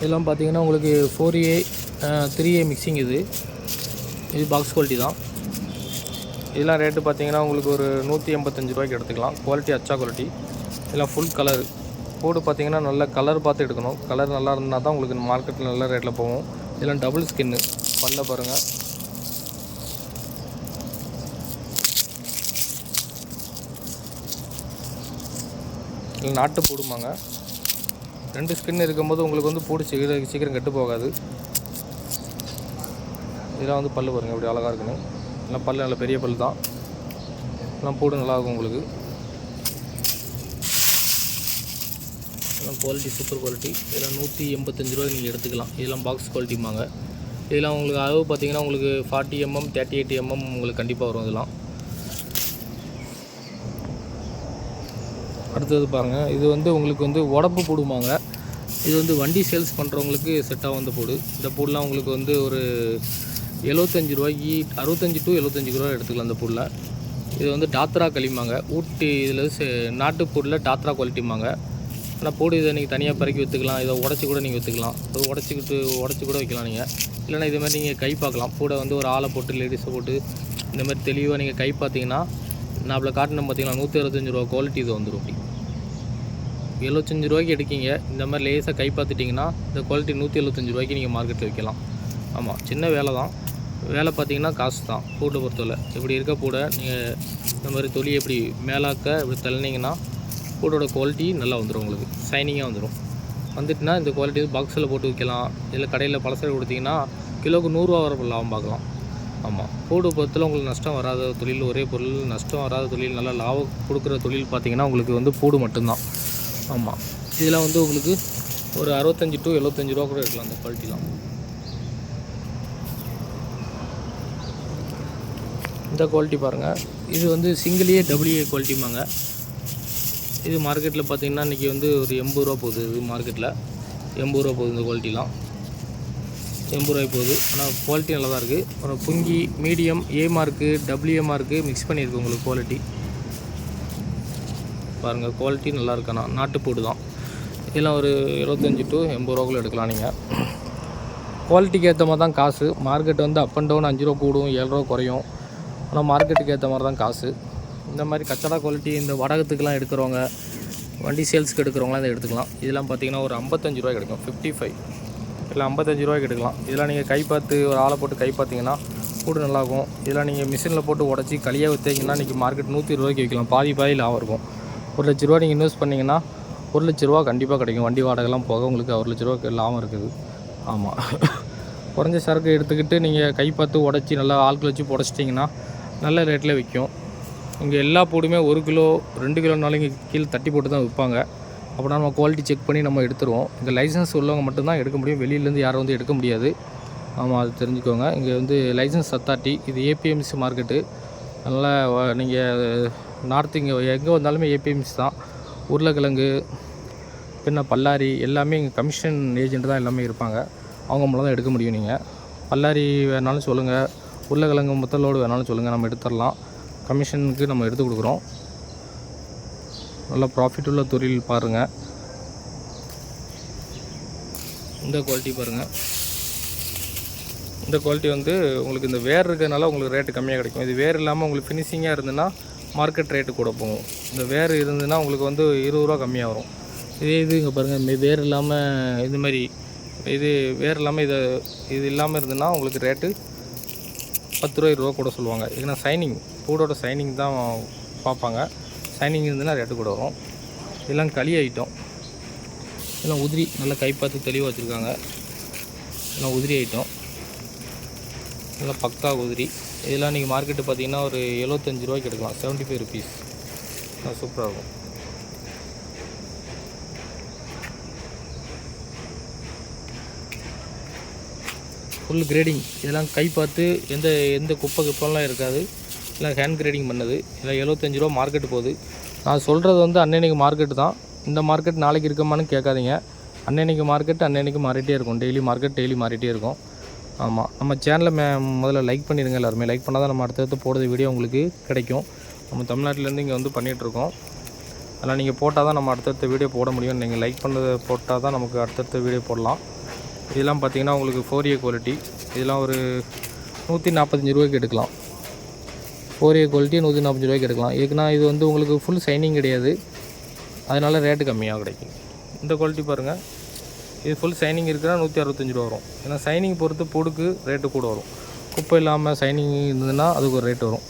இதெல்லாம் பார்த்தீங்கன்னா உங்களுக்கு 4A 3A மிக்சிங். இது பாக்ஸ் குவாலிட்டி தான். இதெல்லாம் ரேட்டு பார்த்தீங்கன்னா உங்களுக்கு ஒரு 185 ரூபாய்க்கு எடுத்துக்கலாம். குவாலிட்டி அச்சா குவாலிட்டி. இதெல்லாம் ஃபுல் கலர் போர்டு பார்த்தீங்கன்னா நல்ல கலர் பார்த்து எடுக்கணும். கலர் நல்லா இருந்தால் தான் உங்களுக்கு மார்க்கெட்டில் நல்ல ரேட்டில் போகும். இதெல்லாம் டபுள் ஸ்கின்னு பல்ல பாருங்கள். இதில் நாட்டு போடுமாங்க. 2 ஸ்கின் இருக்கும்போது உங்களுக்கு வந்து போடு சீக்கிரம் கெட்டு போகாது. இதெல்லாம் வந்து பல்லு பாருங்கள் இப்படி அழகாக இருக்குன்னு. எல்லாம் பல்லு நல்ல பெரிய பல் தான். எல்லாம் போடு நல்லாயிருக்கும் உங்களுக்கு. இதெல்லாம் குவாலிட்டி சூப்பர் குவாலிட்டி. இதெல்லாம் 185 ரூபாய் நீங்கள் எடுத்துக்கலாம். இதெல்லாம் பாக்ஸ் குவாலிட்டிமாங்க. இதெல்லாம் உங்களுக்கு அளவு பார்த்தீங்கன்னா உங்களுக்கு 40 mm 38 mm உங்களுக்கு கண்டிப்பாக வரும். இதெல்லாம் அடுத்தது பாருங்கள். இது வந்து உங்களுக்கு வந்து உடம்பு போடுமாங்க. இது வந்து வண்டி சேல்ஸ் பண்ணுறவங்களுக்கு செட்டாக வந்து போடு. இந்த போடலாம் உங்களுக்கு வந்து ஒரு 75 ரூபாய்க்கு 65 to 75 ரூபா எடுத்துக்கலாம். இந்த பொருளில் இது வந்து டாத்ரா களிமாங்க. ஊட்டி இதில் நாட்டு பொருளில் டாத்ரா குவாலிட்டிமாங்க. ஆனால் போடு இதை நீங்கள் தனியாக பறக்கி விற்றுக்கலாம். இதை உடச்சி கூட நீங்கள் விற்றுக்கலாம். உடச்சி கூட வைக்கலாம் நீங்கள். இல்லைனா இது மாதிரி நீங்கள் கை பார்க்கலாம். கூட வந்து ஒரு ஆளை போட்டு லேடிஸை போட்டு இந்த மாதிரி தெளிவாக நீங்கள் கை பார்த்தீங்கன்னா நான் அவ்வளோ காட்டணும் பார்த்தீங்கன்னா 165 ரூபா குவாலிட்டி இது வந்துடும். அப்படி 75 ரூபாய்க்கு எடுக்கிங்க. இந்த மாதிரி லேஸாக கை பார்த்துட்டிங்கன்னா இந்த குவாலிட்டி 175 ரூபாய்க்கு நீங்கள் மார்க்கெட்டில் வைக்கலாம். ஆமாம், சின்ன வேலை தான். வேலை பார்த்தீங்கன்னா காசு தான். பூட்டை பொறுத்தவரை இப்படி இருக்க பூட நீங்கள் இந்த மாதிரி தொழில் எப்படி மேலாக்க இப்படி தள்ளினீங்கன்னா பூட்டோட குவாலிட்டி நல்லா வந்துடும். உங்களுக்கு ஷைனிங்காக வந்துடும். வந்துட்டுனா இந்த குவாலிட்டி பாக்ஸில் போட்டு வைக்கலாம். இல்லை கடையில் பழசரை கொடுத்தீங்கன்னா கிலோவுக்கு 100 ரூபா வர லாபம் பார்க்கலாம். ஆமாம், பூடு பொறுத்தவரை உங்களுக்கு நஷ்டம் வராத தொழில், ஒரே பொருள் நஷ்டம் வராத தொழில், நல்லா லாபம் கொடுக்குற தொழில் பார்த்திங்கன்னா உங்களுக்கு வந்து பூடு மட்டும்தான். ஆமாம், இதெல்லாம் வந்து உங்களுக்கு ஒரு 65 to 75 ரூபா கூட இருக்கலாம் அந்த குவாலிட்டிலாம். இந்த குவாலிட்டி பாருங்கள். இது வந்து சிங்கிள் AA குவாலிட்டிமாங்க. இது மார்க்கெட்டில் பார்த்திங்கன்னா இன்றைக்கி வந்து ஒரு 80 ரூபா போகுது. இது மார்க்கெட்டில் 80 ரூபா போகுது. இந்த குவாலிட்டிலாம் 80 ரூபாய் போகுது. ஆனால் குவாலிட்டி நல்லா தான் இருக்குது. அப்புறம் புங்கி medium A mark WA mark mix பண்ணியிருக்கு உங்களுக்கு குவாலிட்டி பாருங்கள். குவாலிட்டி நல்லா இருக்காண்ணா. நாட்டு போடு தான். இதெல்லாம் ஒரு 75 to 80 ரூபாக்குள்ளே எடுக்கலாம் நீங்கள். குவாலிட்டிக்கு ஏற்ற மாதிரி தான் காசு. மார்க்கெட் வந்து அப் அண்ட் டவுன் 5 ரூபா கூடும் 7 ரூபா குறையும். ஆனால் மார்க்கெட்டுக்கு ஏற்ற மாதிரி தான் காசு. இந்த மாதிரி கச்சடா குவாலிட்டி இந்த வடகத்துக்கெலாம் எடுக்கிறவங்க, வண்டி சேல்ஸுக்கு எடுக்கிறவங்களாம் இதை எடுத்துக்கலாம். இதெல்லாம் பார்த்திங்கன்னா ஒரு 55 ரூபாய்க்கு கிடைக்கும். 55 இல்லை 55 ரூபாய்க்கு எடுக்கலாம். இதெல்லாம் நீங்கள் கை பார்த்து ஒரு ஆளை போட்டு கை பார்த்தீங்கன்னா கூடு நல்லாயிருக்கும். இதெல்லாம் நீங்கள் மிஷினில் போட்டு உடச்சி களியாக விற்றீங்கன்னா இன்றைக்கி மார்க்கெட் 120 ரூபாய்க்கு விற்கலாம். பாதி லாபம் இருக்கும். 1 லட்ச ரூபா நீங்கள் இன்வெஸ்ட் பண்ணிங்கன்னா 1 லட்ச ரூபா கண்டிப்பாக கிடைக்கும். வண்டி வாடகைலாம் போக உங்களுக்கு 1 லட்ச ரூபா லாபம் இருக்குது. ஆமாம், குறைஞ்ச சரக்கு எடுத்துக்கிட்டு நீங்கள் கை பார்த்து உடச்சி நல்லா ஆட்கள் வச்சு உடச்சிட்டிங்கன்னா நல்ல ரேட்டில் விற்கும். இங்கே எல்லா போடுமே 1 கிலோ 2 கிலோனாலும் இங்கே கீழே தட்டி போட்டு தான் விற்பாங்க. அப்படின்னா நம்ம குவாலிட்டி செக் பண்ணி நம்ம எடுத்துருவோம். இங்கே லைசன்ஸ் உள்ளவங்க மட்டும்தான் எடுக்க முடியும். வெளியிலேருந்து யாரும் வந்து எடுக்க முடியாது. ஆமாம், அது தெரிஞ்சுக்கோங்க. இங்கே வந்து லைசன்ஸ் அத்தாரிட்டி. இது APMC மார்க்கெட்டு. அதனால் நீங்கள் நார்த்து இங்கே எங்கே வந்தாலுமே APMC தான். உருளைக்கிழங்கு பின்ன பல்லாரி எல்லாமே இங்கே கமிஷன் ஏஜென்ட் தான் எல்லாமே இருப்பாங்க. அவங்க மூலம் தான் எடுக்க முடியும். நீங்கள் பல்லாரி வேணாலும் சொல்லுங்கள், உருளைக்கிழங்கு மொத்தலோடு வேணாலும் சொல்லுங்கள், நம்ம எடுத்துடலாம். கமிஷனுக்கு நம்ம எடுத்து கொடுக்குறோம். நல்லா ப்ராஃபிட் உள்ள தொழில் பாருங்கள். இந்த குவாலிட்டி பாருங்கள். இந்த குவாலிட்டி வந்து உங்களுக்கு இந்த வேர் இருக்கிறதுனால உங்களுக்கு ரேட்டு கம்மியாக கிடைக்கும். இது வேர் இல்லாமல் உங்களுக்கு ஃபினிஷிங்காக இருந்ததுன்னா மார்க்கெட் ரேட்டு கூட போகும். இந்த வேர் இருந்ததுன்னா உங்களுக்கு வந்து 20 ரூபா கம்மியாக வரும். இதே இது இங்கே பாருங்கள். வேர் இல்லாமல் இது மாதிரி இது வேர் இல்லாமல் இது இல்லாமல் இருந்ததுன்னா உங்களுக்கு ரேட்டு 10 ரூபா 20 ரூபா கூட சொல்லுவாங்க. ஏன்னா சைனிங் பூடோட சைனிங் தான் பார்ப்பாங்க. சைனிங் இருந்ததுன்னா ரேட்டு கூட வரும். இதெல்லாம் களி ஐட்டம். இதெல்லாம் உதிரி நல்லா கை பார்த்து தெளிவாக வச்சுருக்காங்க. இதெல்லாம் உதிரி ஐட்டம். இதெல்லாம் பக்கா உதிரி. இதெல்லாம் நீங்கள் மார்க்கெட்டு பார்த்தீங்கன்னா ஒரு 75 ரூபாய்க்கு எடுக்கலாம். 75 rupees. சூப்பராக இருக்கும். Full grading. இதெல்லாம் கை பார்த்து எந்த குப்பெல்லாம் இருக்காது. எல்லாம் ஹேண்ட் கிரேடிங் பண்ணது. இதெல்லாம் 75 ரூபா மார்க்கெட்டு போகுது. நான் சொல்கிறது வந்து அன்னன்னைக்கு மார்க்கெட்டு தான். இந்த மார்க்கெட் நாளைக்கு இருக்குமான்னு கேட்காதீங்க. அன்னன்னைக்கு மார்க்கெட் அன்னன்னைக்கு மாறிட்டே இருக்கும். டெய்லி மார்க்கெட் டெய்லி மாறிட்டே இருக்கும். ஆமாம், நம்ம சேனலை முதல்ல லைக் பண்ணிடுங்க. எல்லாருமே லைக் பண்ணால் தான் நம்ம அடுத்தடுத்து போடுற வீடியோ உங்களுக்கு கிடைக்கும். நம்ம தமிழ்நாட்டிலேருந்து இங்கே வந்து பண்ணிகிட்ருக்கோம். அதெல்லாம் நீங்கள் போட்டால் தான் நம்ம அடுத்தடுத்த வீடியோ போட முடியும். நீங்கள் லைக் பண்ணதை போட்டால் தான் நமக்கு அடுத்தடுத்த வீடியோ போடலாம். இதெல்லாம் பார்த்திங்கன்னா உங்களுக்கு 4A குவாலிட்டி. இதெல்லாம் ஒரு 145 ரூபாய்க்கு எடுக்கலாம். 4A குவாலிட்டி 145 ரூபாய்க்கு எடுக்கலாம். இதுக்குன்னா இது வந்து உங்களுக்கு ஃபுல் ஷைனிங் கிடையாது, அதனால் ரேட்டு கம்மியாக கிடைக்கும். இந்த குவாலிட்டி பாருங்கள், இது ஃபுல் ஷைனிங் இருக்குன்னா 165 ரூபா வரும். ஏன்னா ஷைனிங் பொறுத்து பூடுக்கு ரேட்டு கூட வரும். குப்பை இல்லாமல் ஷைனிங் இருந்ததுன்னா அதுக்கு ஒரு ரேட் வரும்.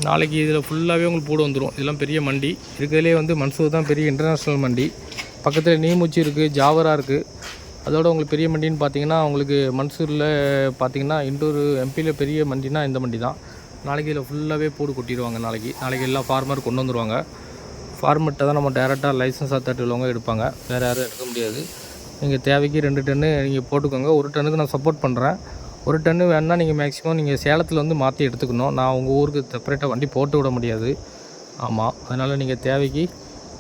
நாளைக்கு இதில் ஃபுல்லாகவே உங்களுக்கு பூடு வந்துடும். இதெல்லாம் பெரிய மண்டி இருக்கிறதுலே வந்து மன்சூர் தான் பெரிய இன்டர்நேஷ்னல் மண்டி. பக்கத்தில் நீமுச்சி இருக்குது, ஜாவரா இருக்குது. அதோட உங்களுக்கு பெரிய மண்டின்னு பார்த்தீங்கன்னா உங்களுக்கு மன்சூரில் பார்த்தீங்கன்னா இண்டூர் எம்பியில் பெரிய மண்டினா இந்த மண்டி தான். நாளைக்கு இதில் ஃபுல்லாகவே பூடு கொட்டிடுவாங்க. நாளைக்கு எல்லா ஃபார்மர் கொண்டு வந்துடுவாங்க. ஃபார்மர்கிட்ட தான் நம்ம டேரெக்டாக லைசன்ஸ் அத்தாரிட்டி உள்ளவங்க எடுப்பாங்க, வேறு யாரும் எடுக்க முடியாது. நீங்கள் தேவைக்கு 2 டன்னு நீங்கள் போட்டுக்கோங்க. 1 டன்னுக்கு நான் சப்போர்ட் பண்ணுறேன். 1 டன்னு வேணுன்னா நீங்கள் மேக்ஸிமம் நீங்கள் சேலத்தில் வந்து மாற்றி எடுத்துக்கணும். நான் உங்கள் ஊருக்கு செப்பரேட்டாக வண்டி போட்டு விட முடியாது. ஆமாம், அதனால் நீங்கள் தேவைக்கு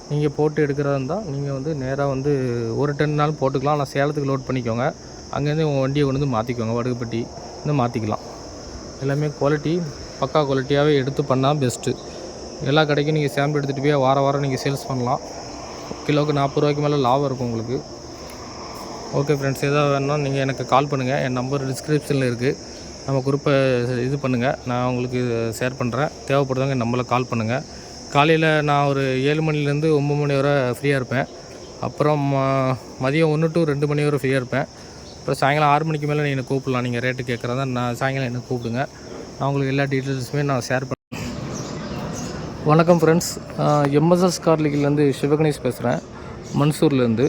நீங்கள் போட்டு எடுக்கிறதா இருந்தால் நீங்கள் வந்து நேராக வந்து 1 டன்னாலும் போட்டுக்கலாம். நான் சேலத்துக்கு லோட் பண்ணிக்கோங்க. அங்கேருந்து உங்கள் வண்டியை கொண்டு வந்து மாற்றிக்கோங்க, வடுகுப்பட்டி வந்து மாற்றிக்கலாம். எல்லாமே குவாலிட்டி பக்கா குவாலிட்டியாகவே எடுத்து பண்ணால் பெஸ்ட்டு. எல்லா கடைக்கும் நீங்கள் சாம்பிள் எடுத்துகிட்டு போய் வாரம் நீங்கள் சேல்ஸ் பண்ணலாம். கிலோவுக்கு 40 ரூபாய்க்கு மேலே லாபம் இருக்கும் உங்களுக்கு. ஓகே ஃப்ரெண்ட்ஸ், எதாவது வேணுன்னா நீங்கள் எனக்கு கால் பண்ணுங்கள். என் நம்பர் டிஸ்கிரிப்ஷனில் இருக்குது. நம்ம குரூப்பை இது பண்ணுங்கள், நான் உங்களுக்கு ஷேர் பண்ணுறேன். தேவைப்படுறவங்க என் நம்பரில் கால் பண்ணுங்கள். காலையில் நான் ஒரு 7 மணிலேருந்து 9 மணி வரை ஃப்ரீயாக இருப்பேன். அப்புறம் மதியம் 1 to 2 மணி வரை ஃப்ரீயாக இருப்பேன். அப்புறம் சாயங்காலம் 6 மணிக்கு மேலே நீங்கள் கூப்பிடலாம். நீங்கள் ரேட்டு கேட்குறதா நான் சாயங்காலம் என்ன கூப்பிடுங்க, நான் உங்களுக்கு எல்லா டீட்டெயில்ஸுமே நான் ஷேர் பண்ணுறேன். வணக்கம் ஃப்ரெண்ட்ஸ், எம்எஸ்எஸ் கார் லீக்லேருந்து சிவகணேஷ் பேசுகிறேன், மன்சூர்லேருந்து.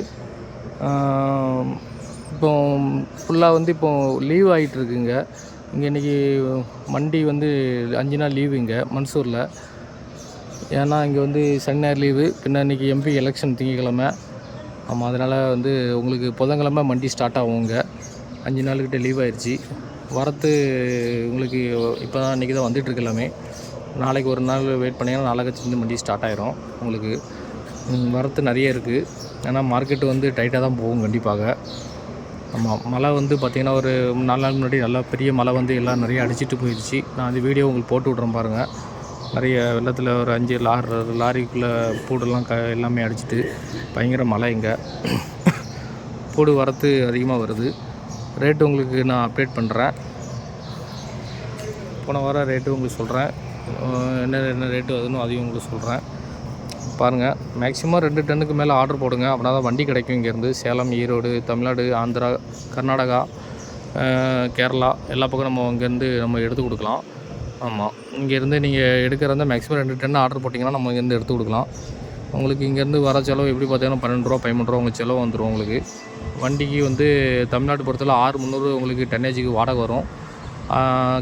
இப்போ ஃபுல்லாக வந்து இப்போது லீவ் ஆகிட்டுருக்குங்க. இன்றைக்கி மண்டி வந்து 5 நாள் லீவு இங்கே மன்சூரில். ஏன்னா இங்கே வந்து சனி ஞாயிறு லீவு, பின்ன இன்றைக்கி எம்பி எலெக்ஷன் திங்கக்கிழமை. ஆமாம், அதனால் வந்து உங்களுக்கு புதன்கிழமை மண்டி ஸ்டார்ட் ஆகும். இங்கே 5 நாளுக்கிட்ட லீவ் ஆயிடுச்சு. வரத்து உங்களுக்கு இப்போ தான் இன்றைக்கி தான் வந்துட்டுருக்கு எல்லாமே. நாளைக்கு ஒரு நாள் வெயிட் பண்ணிங்கன்னா நாளைக்கு மண்டி ஸ்டார்ட் ஆகிரும். உங்களுக்கு வரத்து நிறைய இருக்குது. ஏன்னா மார்க்கெட்டு வந்து டைட்டாக தான் போகும் கண்டிப்பாக. ஆமாம், மழை வந்து பார்த்திங்கன்னா ஒரு 4 நாள் முன்னாடி நல்லா பெரிய மழை வந்து எல்லாம் நிறைய அடிச்சிட்டு போயிடுச்சு. நான் அந்த வீடியோ உங்களுக்கு போட்டு விட்றேன் பாருங்கள். நிறைய வெள்ளத்தில் ஒரு 5 லாரிக்குள்ளே பூடெல்லாம் எல்லாமே அடிச்சிட்டு பயங்கர மழை. இங்கே பூடு வரத்து அதிகமாக வருது. ரேட்டு உங்களுக்கு நான் அப்டேட் பண்ணுறேன். போன வாரம் ரேட்டு உங்களுக்கு சொல்கிறேன், என்ன ரேட்டு வருதுன்னு அதையும் உங்களுக்கு சொல்கிறேன். பாருங்கள், மேக்ஸிமம் 2 டன்னுக்கு மேலே ஆர்டர் போடுங்க. அப்படின்னா தான் வண்டி கிடைக்கும். இங்கேருந்து சேலம், ஈரோடு, தமிழ்நாடு, ஆந்திரா, கர்நாடகா, கேரளா எல்லா பக்கம் நம்ம இங்கேருந்து நம்ம எடுத்து கொடுக்கலாம். ஆமாம், இங்கேருந்து நீங்கள் எடுக்கிறதா மேக்ஸிமம் 2 டன் ஆர்டர் போட்டிங்கன்னா நம்ம இங்கேருந்து எடுத்து கொடுக்கலாம். உங்களுக்கு இங்கேருந்து வர செலவு எப்படி பார்த்தீங்கன்னா 12 ரூபா 13 ரூபா உங்களுக்கு செலவு வந்துடும். உங்களுக்கு வண்டிக்கு வந்து தமிழ்நாடு பொறுத்தவரை 6300 உங்களுக்கு டன்னேஜுக்கு வாடகை வரும்.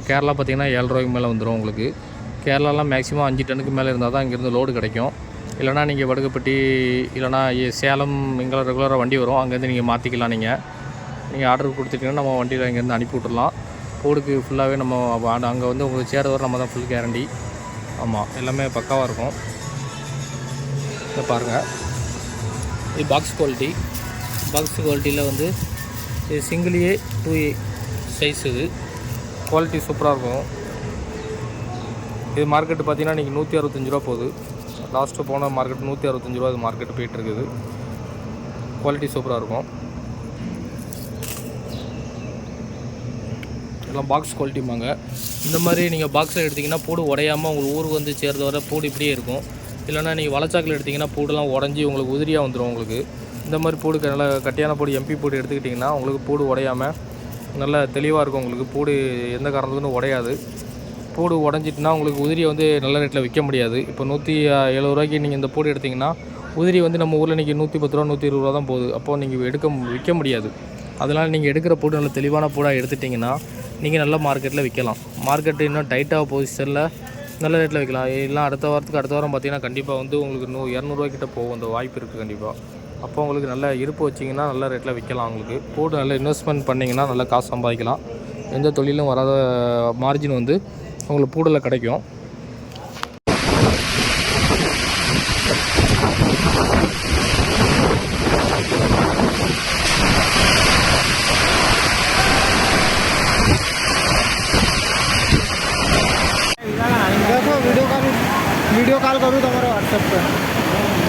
கேரளா பார்த்திங்கன்னா 7 ரூபாய்க்கு மேலே வந்துடும் உங்களுக்கு. கேரளாலாம் மேக்ஸிமம் 5 டன்னுக்கு மேலே இருந்தால் தான் இங்கேருந்து லோடு கிடைக்கும். இல்லைனா நீங்கள் வடுகப்பட்டி இல்லைனா சேலம் இங்கே ரெகுலராக வண்டி வரும், அங்கேருந்து நீங்கள் மாற்றிக்கலாம். நீங்கள் ஆர்டர் கொடுத்துட்டிங்கன்னா நம்ம வண்டியில் இங்கேருந்து அனுப்பி விட்றலாம். போடுக்கு ஃபுல்லாகவே நம்ம அங்கே வந்து உங்களுக்கு சேர வர நம்ம தான் ஃபுல் கேரண்டி. ஆமாம், எல்லாமே பக்காவாக இருக்கும். இதை பாருங்கள், இது பாக்ஸ் குவாலிட்டியில் வந்து இது சிங்கிள் A 2A சைஸ். இது குவாலிட்டி சூப்பராக இருக்கும். இது மார்க்கெட்டு பார்த்திங்கன்னா இன்றைக்கி 165 ரூபா போகுது. லாஸ்ட்டு போன மார்க்கெட் 165 ரூபா இது மார்க்கெட்டு போயிட்டுருக்குது. குவாலிட்டி சூப்பராக இருக்கும். எல்லாம் பாக்ஸ் குவாலிட்டிமாங்க. இந்த மாதிரி நீங்கள் பாக்ஸில் எடுத்திங்கன்னா பூடு உடையாமல் உங்களுக்கு ஊருக்கு வந்து சேர்ந்த வர பூடு இப்படியே இருக்கும். இல்லைனா நீங்கள் வளச்சாக்கில் எடுத்திங்கன்னா பூடெல்லாம் உடஞ்சி உங்களுக்கு உதிரியாக வந்துடும். உங்களுக்கு இந்த மாதிரி பூடு நல்லா கட்டியான பூடு எம்பி பூடு எடுத்துக்கிட்டிங்கன்னா உங்களுக்கு பூடு உடையாமல் நல்லா தெளிவாக இருக்கும். உங்களுக்கு பூடு எந்த காரணத்துக்கும் உடையாது. பூடு உடஞ்சிட்டுனா உங்களுக்கு உதிரியை வந்து நல்ல ரேட்டில் விற்க முடியாது. இப்போ 170 ரூபாய்க்கு நீங்கள் இந்த பூடு எடுத்திங்கன்னா உதிரி வந்து நம்ம ஊரில் இன்றைக்கி 110 ரூபா 120 ரூபா தான் போகுது. அப்போது நீங்கள் விற்க முடியாது. அதனால் நீங்கள் எடுக்கிற பூடு நல்ல தெளிவான பூடாக எடுத்துட்டிங்கன்னா நீங்கள் நல்ல மார்க்கெட்டில் விற்கலாம். மார்க்கெட்டு இன்னும் டைட்டாக பொசிஷனில் நல்ல ரேட்டில் விற்கலாம். இல்லை அடுத்த வாரம் பார்த்திங்கன்னா கண்டிப்பாக வந்து உங்களுக்கு 200 ரூபாய்க்கிட்ட போகும். அந்த வாய்ப்பு இருக்குது கண்டிப்பாக. அப்போ உங்களுக்கு நல்ல இருப்பு வச்சிங்கன்னா நல்ல ரேட்டில் விற்கலாம். உங்களுக்கு பூடு நல்ல இன்வெஸ்ட்மெண்ட் பண்ணிங்கன்னா நல்லா காசு சம்பாதிக்கலாம். எந்த தொழிலும் வராத மார்ஜின் வந்து உங்களுக்கு பூடில் கிடைக்கும். कॉल करू तुम्हाला व्हॉट्सअप पर